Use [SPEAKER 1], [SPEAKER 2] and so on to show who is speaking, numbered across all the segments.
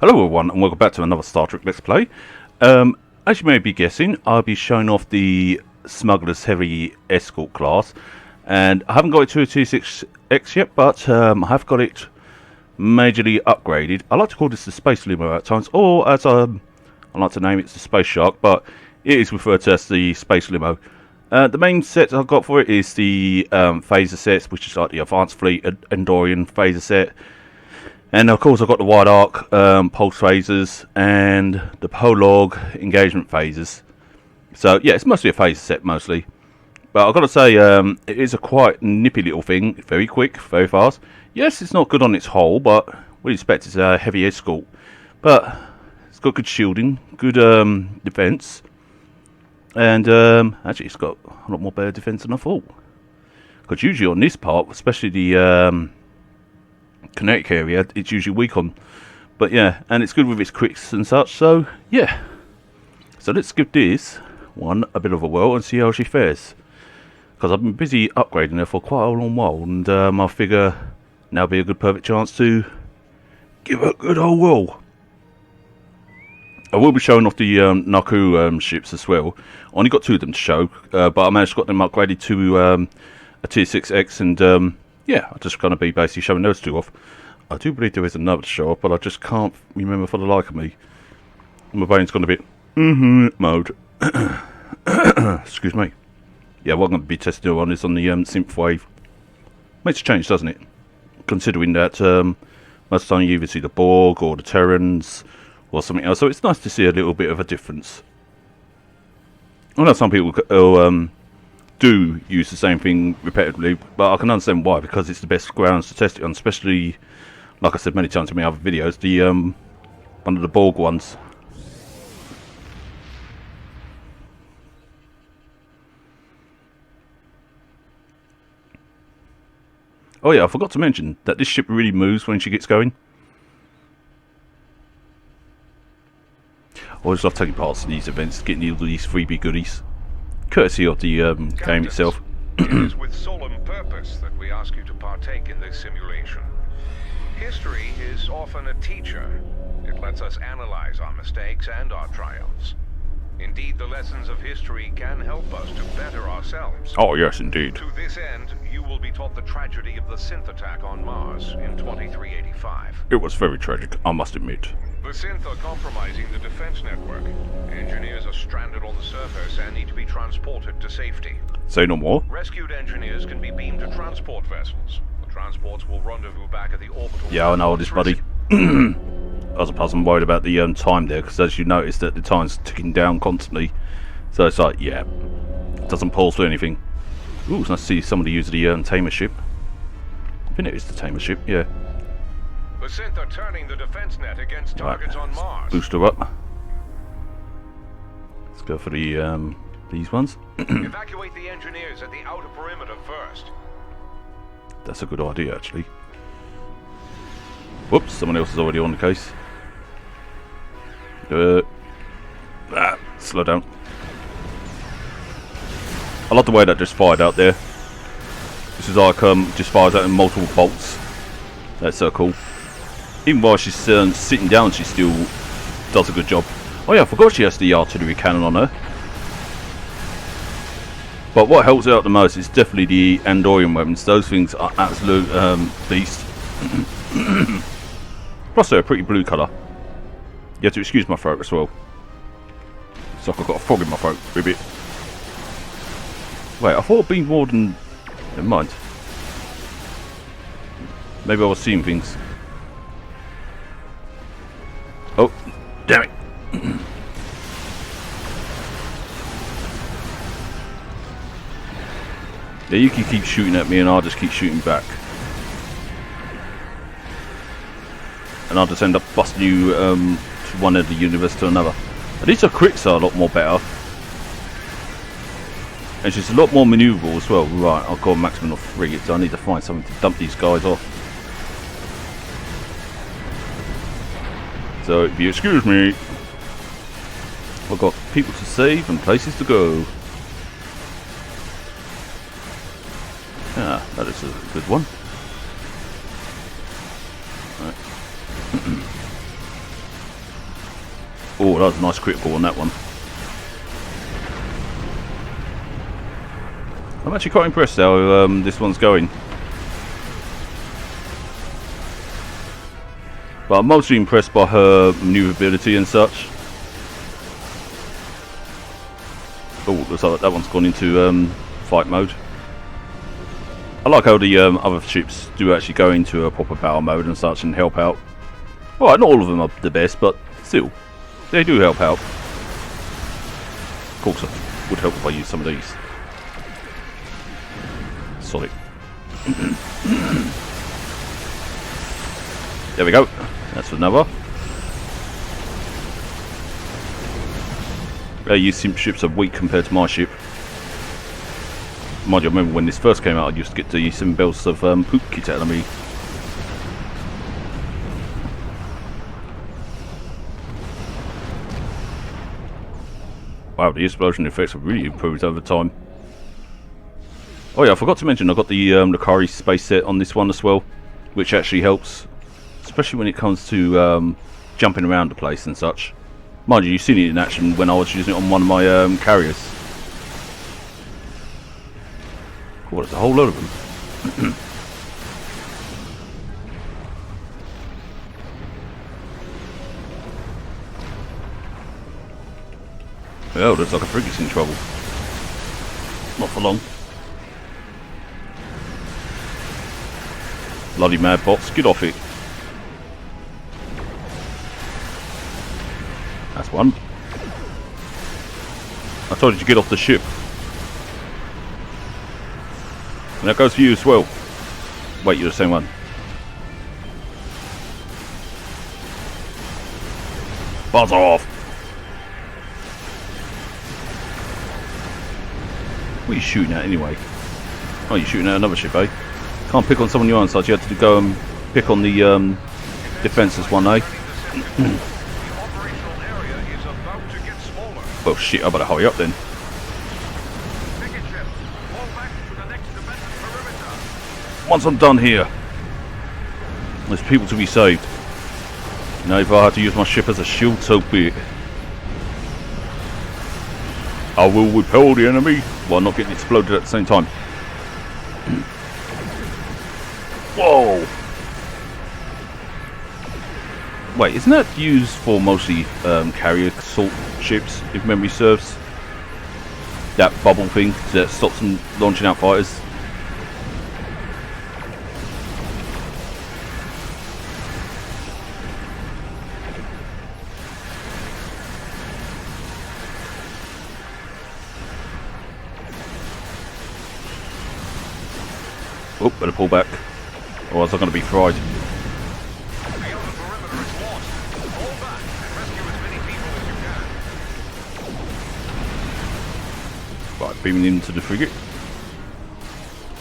[SPEAKER 1] Hello everyone and welcome back to another Star Trek Let's Play. As you may be guessing, I'll be showing off the Smuggler's Heavy Escort class. And I haven't got it to a T6X yet, but I have got it majorly upgraded. I like to call this the Space Limo at times, or as I like to name it, it's the Space Shark, but it is referred to as the Space Limo. The main set I've got for it is the phaser sets, which is like the Advanced Fleet Andorian phaser set. And of course I've got the wide arc pulse phasers and the prologue engagement phasers. So yeah, it's mostly a phaser set mostly. But I've got to say, it is a quite nippy little thing, very quick, very fast. Yes, it's not good on its hull, but what do you expect? It's a heavy escort. But it's got good shielding, good defense. And actually it's got a lot more better defense than I thought. Because usually on this part, especially the kinetic area, it's usually weak on. But yeah, and it's good with its crits and such, so yeah. So let's give this one a bit of a whirl and see how she fares. Because I've been busy upgrading her for quite a long while, and I figure now would be a good perfect chance to give her a good old whirl. I will be showing off the Naku ships as well. I only got two of them to show, but I managed to get them upgraded to a Tier 6X, and yeah, I'm just going to be basically showing those two off. I do believe there is another to show off, but I just can't remember for the like of me. My brain's gone a bit mode. Excuse me. Yeah, what I'm going to be testing on is on the synthwave. Makes a change, doesn't it? Considering that most of the time you either see the Borg or the Terrans or something else, so it's nice to see a little bit of a difference. I know some people do use the same thing repetitively, but I can understand why, because it's the best grounds to test it on, especially, like I said many times in my other videos, the one of the Borg ones. Oh yeah, I forgot to mention that this ship really moves when she gets going. I always love taking part in these events, getting all these freebie goodies, courtesy of the game itself.
[SPEAKER 2] It is with solemn purpose that we ask you to partake in this simulation. History is often a teacher. It lets us analyze our mistakes and our triumphs. Indeed, the lessons of history can help us to better ourselves.
[SPEAKER 1] Oh yes, indeed.
[SPEAKER 2] To this end, you will be taught the tragedy of the synth attack on Mars in 2385.
[SPEAKER 1] It was very tragic, I must admit.
[SPEAKER 2] The synth are compromising the defense network. Engineers are stranded on the surface and need to be transported to safety.
[SPEAKER 1] Say no more.
[SPEAKER 2] Rescued engineers can be beamed to transport vessels. The transports will rendezvous back at the orbital...
[SPEAKER 1] Yeah, I know this, buddy. I suppose I'm worried about the time there, because as you noticed that the time's ticking down constantly. So it's like, yeah, it doesn't pause for anything. Ooh, it's nice to see somebody use the tamer ship. I think it is the tamer ship, yeah.
[SPEAKER 2] The synth are turning the defense net against targets on Mars.
[SPEAKER 1] Boost her up. Let's go for the these ones.
[SPEAKER 2] Evacuate the engineers at the outer perimeter first.
[SPEAKER 1] That's a good idea, actually. Whoops, someone else is already on the case. Slow down. I love the way that just fired out there. This is like just fires out in multiple bolts. That's so cool. Even while she's sitting down, she still does a good job. Oh yeah, I forgot she has the artillery cannon on her. But what helps out the most is definitely the Andorian weapons. Those things are absolute beast. Plus they're a pretty blue colour. You have to excuse my throat as well. It's like I've got a frog in my throat for a bit. Wait, I thought it'd be more than... Never mind. Maybe I was seeing things. Oh, damn it. Yeah, you can keep shooting at me and I'll just keep shooting back. And I'll just end up busting you to one end of the universe to another. At least her crits are a lot more better. And she's a lot more manoeuvrable as well. Right, I've got a maximum of 3, so I need to find something to dump these guys off. So, if you excuse me, I've got people to save and places to go. Ah, that is a good one. Right. Oh, that was a nice critical on that one. I'm actually quite impressed how this one's going. But I'm mostly impressed by her maneuverability and such. Oh, looks like that one's gone into fight mode. I like how the other ships do actually go into a proper battle mode and such and help out. Well, not all of them are the best, but still, they do help out. Of course, it would help if I use some of these. Solid. There we go. That's another. You ships are weak compared to my ship. Mind you, I remember when this first came out, I used to get the 7 belts of poop kit out of me. Wow, the explosion effects have really improved over time. Oh yeah, I forgot to mention I got the Nakari space set on this one as well, which actually helps, especially when it comes to jumping around the place and such. Mind you, you've seen it in action when I was using it on one of my carriers. Oh, there's a whole load of them. Oh, looks like a frigate's in trouble. Not for long. Bloody mad bots, get off it. That's one. I told you to get off the ship. And that goes for you as well. Wait, you're the same one. Buzz off! What are you shooting at anyway? Oh, you're shooting at another ship, eh? Can't pick on someone your own side, you have to go and pick on the defenceless one, eh? Well shit, I better hurry up then. Once I'm done here, there's people to be saved. Now if I had to use my ship as a shield, so be it. I will repel the enemy while not getting exploded at the same time. Whoa! Wait, isn't that used for mostly carrier assault ships, if memory serves? That bubble thing that stops them launching out fighters? Oh, better pull back, or else I'm going to be fried. Right, beaming into the frigate.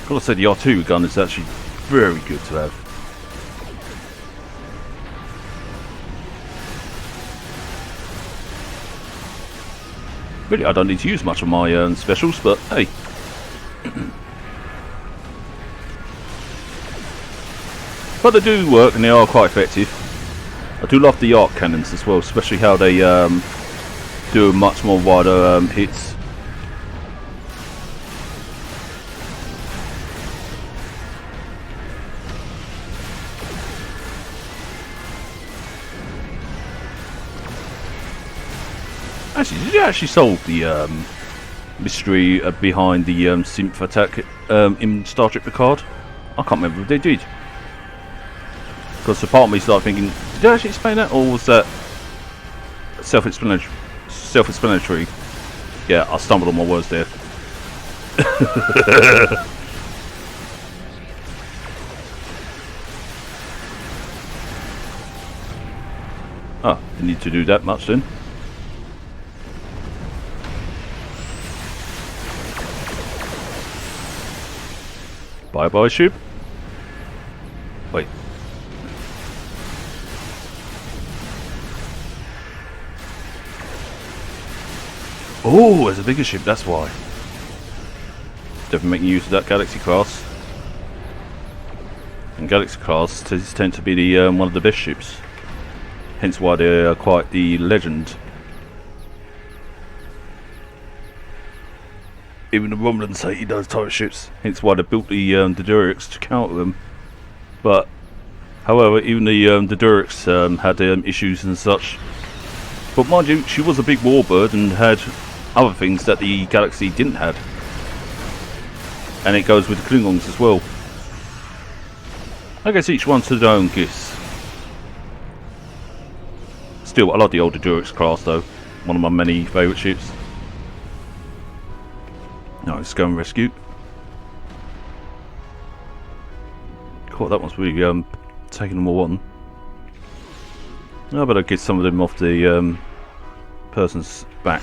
[SPEAKER 1] Gotta say, the R2 gun is actually very good to have. Really, I don't need to use much of my specials, but hey. But they do work and they are quite effective. I do love the arc cannons as well, especially how they do much more wider hits. Actually, did you actually solve the mystery behind the synth attack in Star Trek Picard? I can't remember if they did. Because the part of me started thinking, did I actually explain that, or was that self-explanatory? Yeah, I stumbled on my words there. Ah, didn't need to do that much then. Bye-bye, ship. Wait. Oh, there's a bigger ship, that's why. Definitely making use of that Galaxy class. And Galaxy class tend to be the one of the best ships. Hence why they are quite the legend Even the Romulans hated those turret ships, hence why they built the Durics to counter them. But, however, even the Durics had issues and such. But mind you, she was a big warbird and had other things that the Galaxy didn't have. And it goes with the Klingons as well. I guess each one to their own gifts. Still, I like the older Durics class though. One of my many favourite ships. Now let's go and rescue. Cool, that one's really taking them all on. I better get some of them off the person's back.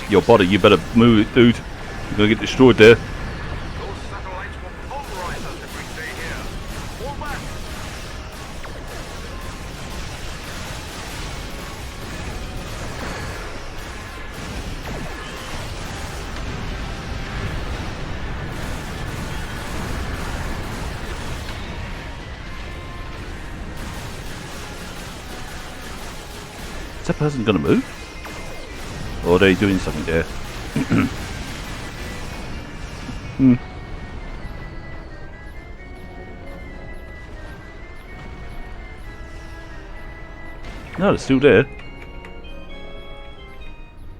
[SPEAKER 1] Your body, you better move it, dude. You're gonna get destroyed there.
[SPEAKER 2] Those satellites will pulverize us if we stay here. Fall back.
[SPEAKER 1] Is that person gonna move? Or are they doing something there? No, they're still there.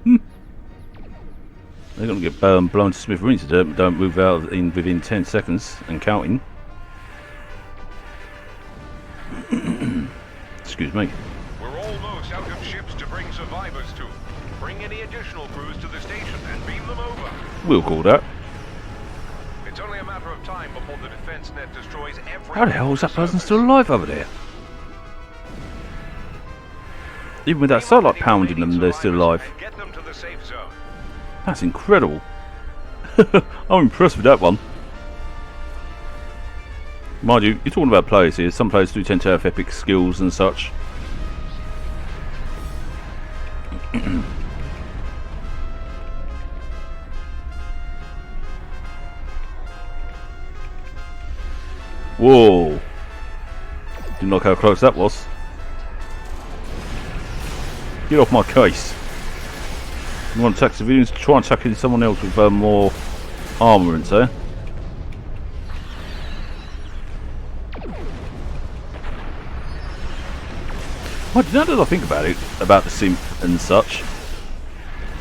[SPEAKER 1] They're going to get blown to smithereens if they don't move out within 10 seconds and counting. Excuse me.
[SPEAKER 2] We're almost out of ships to bring survivors to. Bring any additional crews to the station and beam them over.
[SPEAKER 1] We'll call that.
[SPEAKER 2] It's only a matter of time before the defense net destroys every...
[SPEAKER 1] How the hell is that person still alive over there? Even with that satellite pounding them, they're still alive.
[SPEAKER 2] Get them to the safe zone.
[SPEAKER 1] That's incredible. I'm impressed with that one. Mind you, you're talking about players here. Some players do tend to have epic skills and such. Whoa! Didn't like how close that was. Get off my case. You want to attack civilians? Try and attack someone else with more armour and so. Now that I think about it, about the synth and such,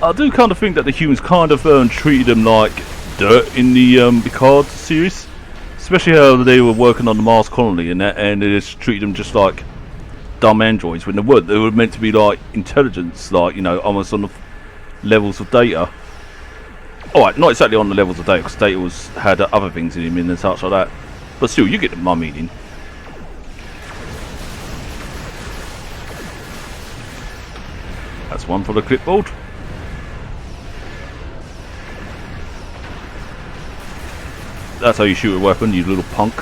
[SPEAKER 1] I do kind of think that the humans kind of treated them like dirt in the Picard series. Especially how they were working on the Mars colony and that, and they just treated them just like dumb androids when they weren't. They were meant to be like intelligence, like, you know, almost on the levels of Data. Alright, not exactly on the levels of Data, because Data had other things in him and such like that. But still, you get my meaning. That's one for the clipboard. That's how you shoot a weapon, you little punk.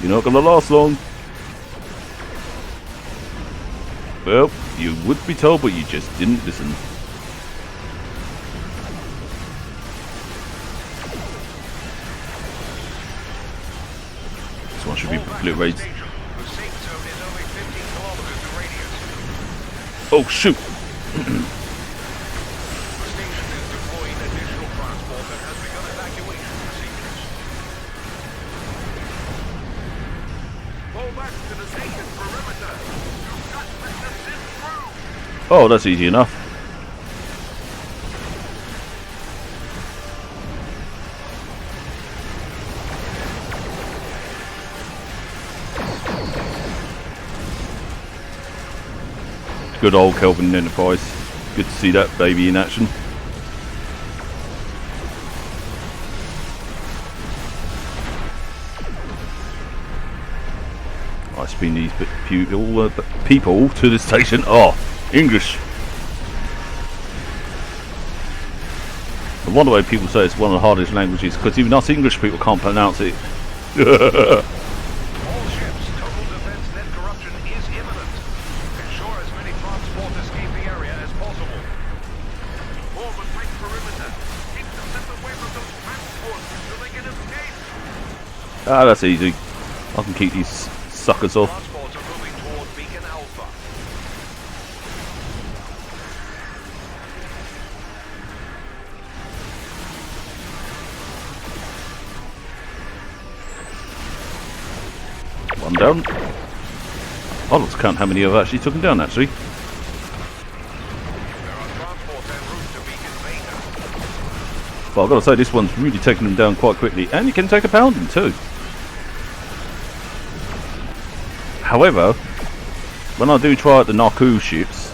[SPEAKER 1] You're not gonna last long. Well, you would be told, but you just didn't listen. This one should be blue raised. Oh shoot! Oh, that's easy enough. Good old Kelvin Enterprise. Good to see that baby in action. I spin these people to the station. Oh, English. And one of the way people say it's one of the hardest languages because even us English people can't pronounce it.
[SPEAKER 2] All ships, total defense net corruption is imminent. Ensure as many transports escape the area as possible. Form a tight perimeter. Keep them away from those transports so they can escape.
[SPEAKER 1] Ah, that's easy. I can keep these suckers off.
[SPEAKER 2] Transports are moving toward Beacon Alpha.
[SPEAKER 1] One down. I'll have to count how many I've actually taken down, actually.
[SPEAKER 2] There are transports en route to Beacon Beta.
[SPEAKER 1] But I've got to say, this one's really taking them down quite quickly. And you can take a pounding, too. However, when I do try out the Naku ships,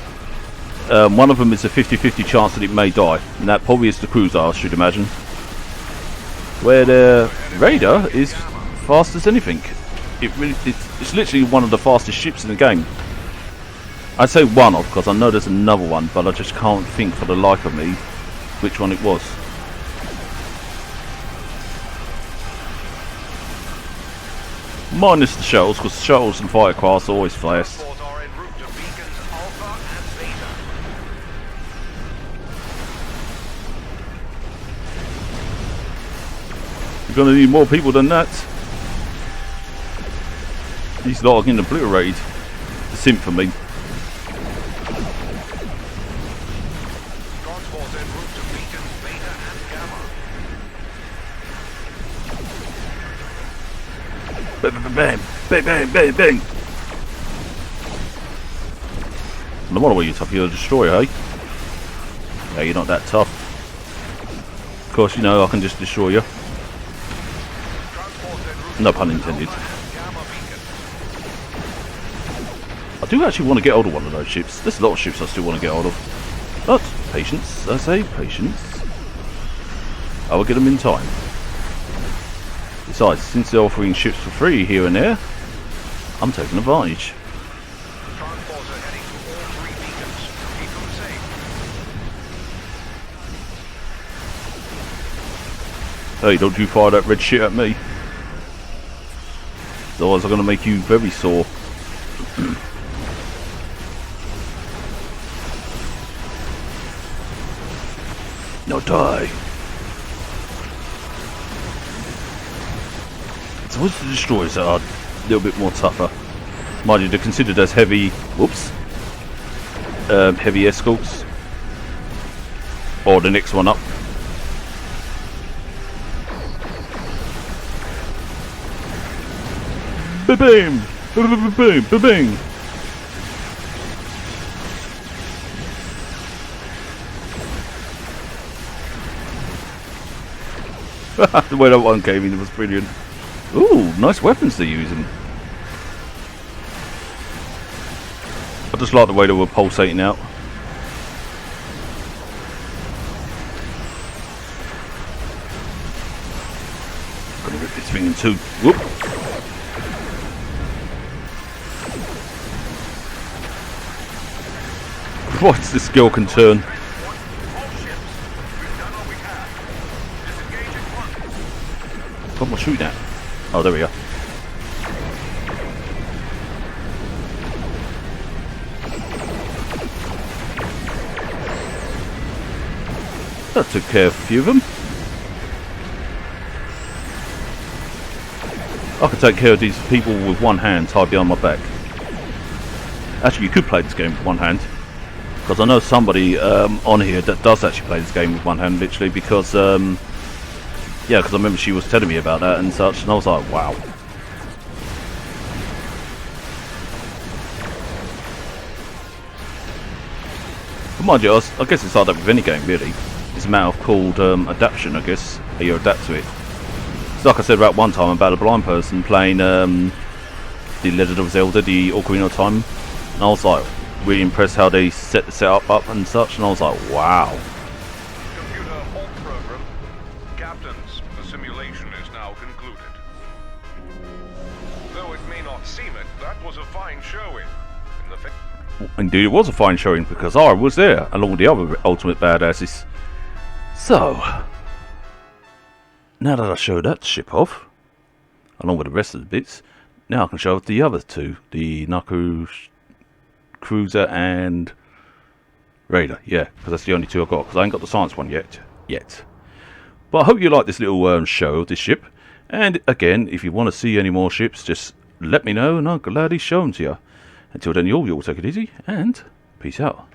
[SPEAKER 1] one of them is a 50-50 chance that it may die. And that probably is the cruiser, I should imagine. Where the Raider is fast as anything. It's literally one of the fastest ships in the game. I'd say one of, because I know there's another one, but I just can't think for the life of me which one it was. Minus the shuttles, because shuttles and firecrafts are always fast.
[SPEAKER 2] Transports are en route to Beacons Alpha and Beta.
[SPEAKER 1] You're going to need more people than that. These lot are getting obliterated. The simp for me.
[SPEAKER 2] Transports en route to Beacons Beta and Gamma.
[SPEAKER 1] Bang, bang, bang, bang, bang, bang. No matter what you're tough, you're a destroyer, hey? Yeah, you're not that tough. Of course, you know I can just destroy you.
[SPEAKER 2] Transports en route
[SPEAKER 1] No pun intended.
[SPEAKER 2] to Gamma Beacon.
[SPEAKER 1] I do actually want to get hold of one of those ships. There's a lot of ships I still want to get hold of. But, patience, I say, patience. I will get them in time. Besides, since they're offering ships for free here and there, I'm taking advantage.
[SPEAKER 2] Transports are heading to all 3 beacons. Keep them safe.
[SPEAKER 1] Hey, don't you fire that red shit at me. Otherwise I'm going to make you very sore. Now die. So what's the destroyers that are a little bit more tougher? Mind you, they're considered as heavy, heavy escorts. Or the next one up. Ba-boom! Ba-boom! Ba-boom! The way that one came in was brilliant. Ooh, nice weapons they're using. I just like the way they were pulsating out. Gonna rip this thing in two. Whoop! What? This girl can turn.
[SPEAKER 2] All ships. We've done all we can. Disengage at once.
[SPEAKER 1] What am I shooting at? Oh, there we go. That took care of a few of them. I could take care of these people with one hand tied behind my back. Actually, you could play this game with one hand. Because I know somebody on here that does actually play this game with one hand, literally, because, yeah, because I remember she was telling me about that and such, and I was like, wow. But mind you, I guess it's like that with any game, really. It's a matter of called adaptation, I guess, how you adapt to it. So like I said about one time about a blind person playing The Legend of Zelda, the Ocarina of Time, and I was like, really impressed how they set the setup up and such, and I was like, wow.
[SPEAKER 2] Computer halt program. Captains, the simulation is now concluded. Though it may not seem it, that was a fine showing. In the
[SPEAKER 1] Indeed, it was a fine showing because I was there along with the other ultimate badasses. So, now that I showed that ship off, along with the rest of the bits, now I can show off the other two, the Narco Cruiser and Raider. Yeah, because that's the only two I've got, because I ain't got the science one yet. But I hope you like this little show of this ship, and again, if you want to see any more ships, just let me know and I'll gladly show them to you. Until then, you all take it easy, and peace out.